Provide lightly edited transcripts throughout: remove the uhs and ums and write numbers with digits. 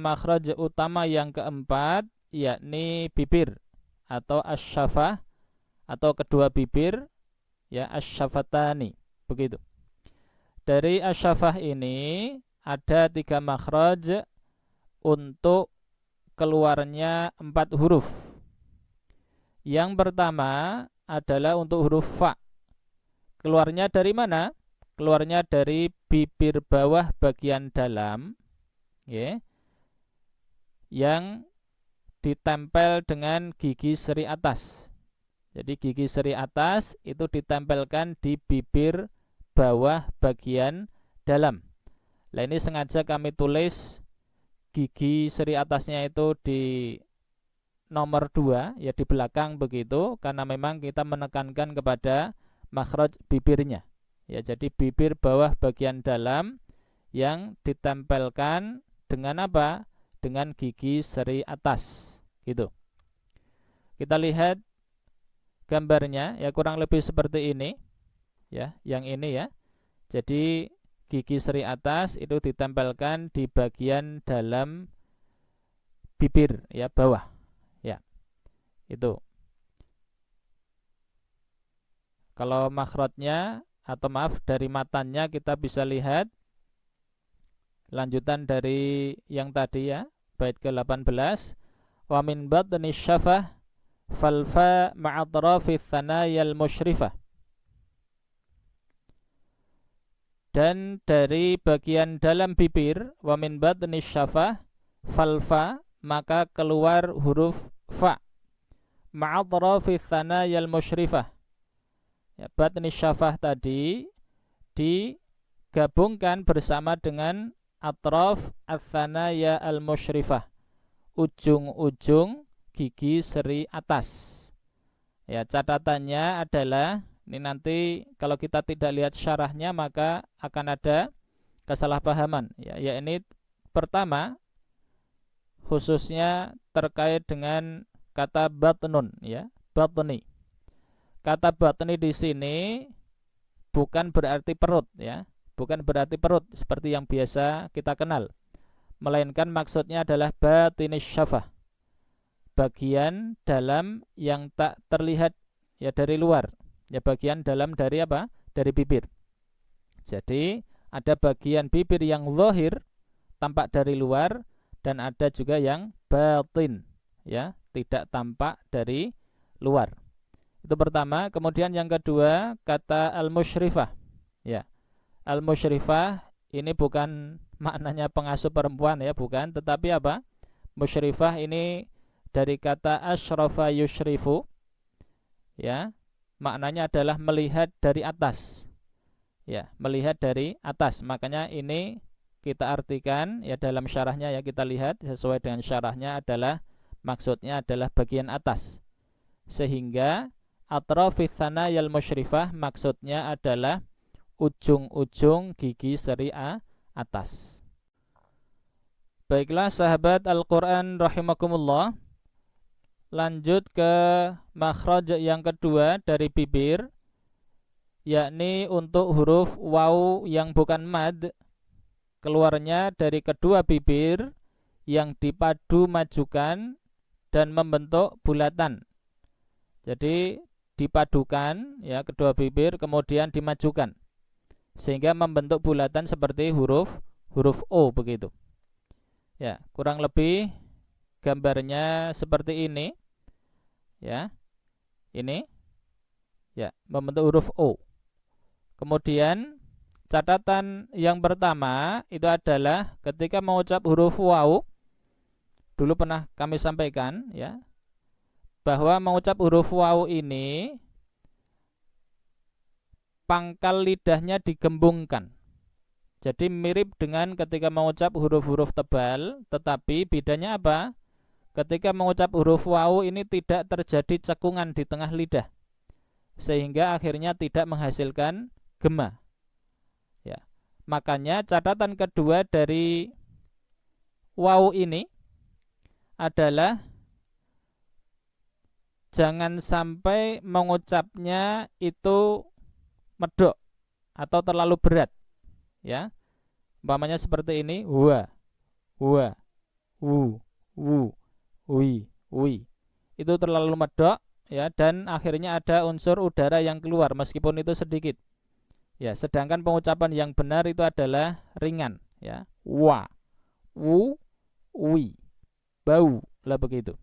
Makhraj utama yang keempat yakni bibir atau asyafah atau kedua bibir, ya, asyafatani, begitu. Dari asyafah ini ada 3 makhraj untuk keluarnya 4 huruf. Yang pertama adalah untuk huruf fa. Keluarnya dari mana? Keluarnya dari bibir bawah bagian dalam, ya, yang ditempel dengan gigi seri atas. Jadi gigi seri atas itu ditempelkan di bibir bawah bagian dalam. Nah, ini sengaja kami tulis gigi seri atasnya itu di nomor 2, ya, di belakang begitu, karena memang kita menekankan kepada makhraj bibirnya. Ya, jadi bibir bawah bagian dalam yang ditempelkan dengan apa? Dengan gigi seri atas, gitu. Kita lihat gambarnya, ya, kurang lebih seperti ini, ya, yang ini, ya. Jadi gigi seri atas itu ditempelkan di bagian dalam bibir, ya, bawah, ya, itu. Kalau makhrajnya atau maaf dari matanya kita bisa lihat lanjutan dari yang tadi, ya, bait ke-18, wa min batni syafah falfa ma'atrafi thanayal musyrifah. Dan dari bagian dalam bibir, wa min batni syafah falfa, maka keluar huruf fa ma'atrafi thanayal musyrifah. Ya, batni syafah tadi digabungkan bersama dengan atraf ats-tsanaya al-musyrifah, ujung-ujung gigi seri atas. Ya, catatannya adalah ini, nanti kalau kita tidak lihat syarahnya maka akan ada kesalahpahaman, ya, ini pertama khususnya terkait dengan kata batnun, ya, batni. Kata batni di sini bukan berarti perut, ya, bukan berarti perut seperti yang biasa kita kenal, melainkan maksudnya adalah batinis syafah, bagian dalam yang tak terlihat, ya, dari luar, ya, bagian dalam dari apa? Dari bibir. Jadi ada bagian bibir yang zahir, tampak dari luar, dan ada juga yang batin, ya, tidak tampak dari luar. Itu pertama. Kemudian yang kedua, kata al-musyrifah, ya. Al-musyrifah ini bukan maknanya pengasuh perempuan, ya, bukan, tetapi apa? Musyrifah ini dari kata asyrafa yusyrifu, ya, maknanya adalah melihat dari atas, ya, melihat dari atas. Makanya ini kita artikan, ya, dalam syarahnya, ya, kita lihat sesuai dengan syarahnya adalah maksudnya adalah bagian atas, sehingga atrafits tsanayal musyrifah maksudnya adalah ujung-ujung gigi seri atas. Baiklah sahabat Al-Quran rahimakumullah, lanjut ke makhraj yang kedua dari bibir, yakni untuk huruf waw yang bukan mad, keluarnya dari kedua bibir yang dipadu majukan dan membentuk bulatan. Jadi dipadukan, ya, kedua bibir kemudian dimajukan sehingga membentuk bulatan seperti huruf O begitu. Ya, kurang lebih gambarnya seperti ini, ya. Ini, ya, membentuk huruf O. Kemudian catatan yang pertama itu adalah ketika mengucap huruf waw, dulu pernah kami sampaikan, ya, bahwa mengucap huruf waw ini pangkal lidahnya digembungkan. Jadi mirip dengan ketika mengucap huruf-huruf tebal, tetapi bedanya apa? Ketika mengucap huruf waw ini tidak terjadi cekungan di tengah lidah, sehingga akhirnya tidak menghasilkan gema, ya. Makanya catatan kedua dari waw ini adalah jangan sampai mengucapnya itu medok atau terlalu berat, ya. Umpamanya seperti ini, wa, wu, wu, wi, wi. Itu terlalu medok ya, dan akhirnya ada unsur udara yang keluar meskipun itu sedikit. Ya, sedangkan pengucapan yang benar itu adalah ringan ya. Wa, wu, wi, bau lah begitu.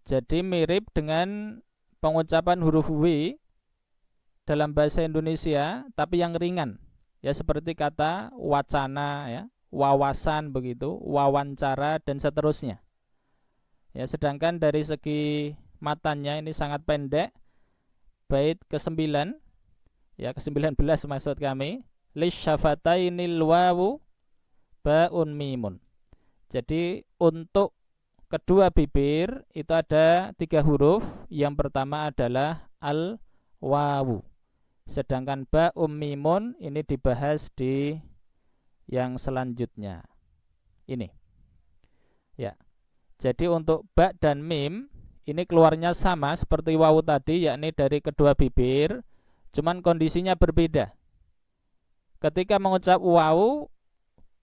Jadi mirip dengan pengucapan huruf W dalam bahasa Indonesia, tapi yang ringan. Ya, seperti kata wacana ya, wawasan begitu, wawancara dan seterusnya. Ya, sedangkan dari segi matanya ini sangat pendek. Bait ke-9 ya, ke-19 maksud kami, lisyafatainil wawu baun mimun. Jadi untuk kedua bibir itu ada 3 huruf. Yang pertama adalah al-wawu. Sedangkan ba mimun ini dibahas di yang selanjutnya. Ini. Ya. Jadi untuk ba dan mim ini keluarnya sama seperti wawu tadi, yakni dari kedua bibir, cuman kondisinya berbeda. Ketika mengucap wawu,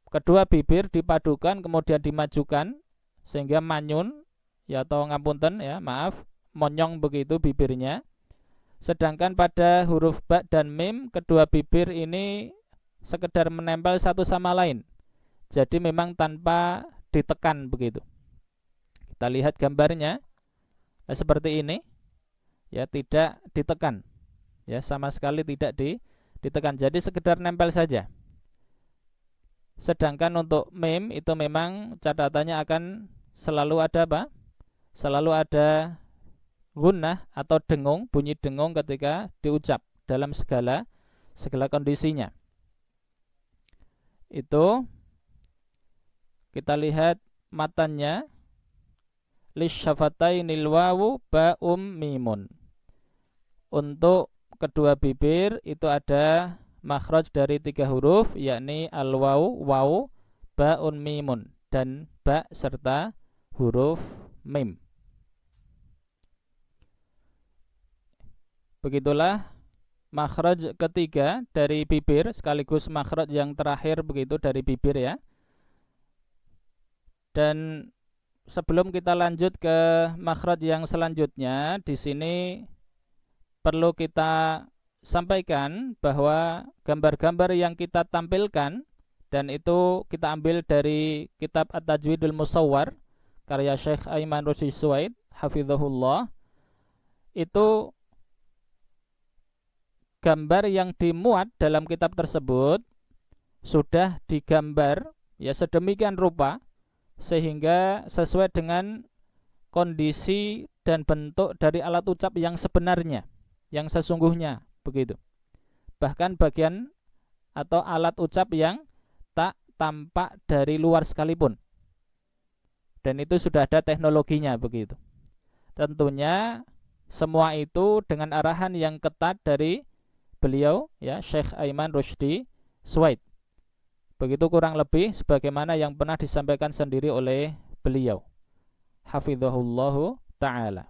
kedua bibir dipadukan kemudian dimajukan sehingga manyun ya, atau ngapunten ya, maaf, monyong begitu bibirnya. Sedangkan pada huruf ba dan mim, kedua bibir ini sekedar menempel satu sama lain. Jadi memang tanpa ditekan begitu. Kita lihat gambarnya seperti ini. Ya, tidak ditekan. Ya, sama sekali tidak ditekan. Jadi sekedar nempel saja. Sedangkan untuk mim itu memang catatannya akan selalu ada apa? Selalu ada gunnah atau dengung, bunyi dengung ketika diucap dalam segala kondisinya. Itu kita lihat matanya, lisyafatainil wawu ba'um mimun. Untuk kedua bibir itu ada makhraj dari 3 huruf, yakni al-wawu, wawu, ba'un mimun, dan ba serta huruf mim. Begitulah makhraj ketiga dari bibir, sekaligus makhraj yang terakhir begitu dari bibir ya. Dan sebelum kita lanjut ke makhraj yang selanjutnya, di sini perlu kita sampaikan bahwa gambar-gambar yang kita tampilkan, dan itu kita ambil dari kitab At-Tajwidul Musawwar karya Syekh Aiman Rusdi Suwaid hafizahullah, itu gambar yang dimuat dalam kitab tersebut sudah digambar ya sedemikian rupa sehingga sesuai dengan kondisi dan bentuk dari alat ucap yang sebenarnya, yang sesungguhnya begitu. Bahkan bagian atau alat ucap yang tak tampak dari luar sekalipun. Dan itu sudah ada teknologinya begitu. Tentunya semua itu dengan arahan yang ketat dari beliau ya, Syekh Aiman Rusdi Suwaid. Begitu kurang lebih sebagaimana yang pernah disampaikan sendiri oleh beliau hafizahullahu ta'ala.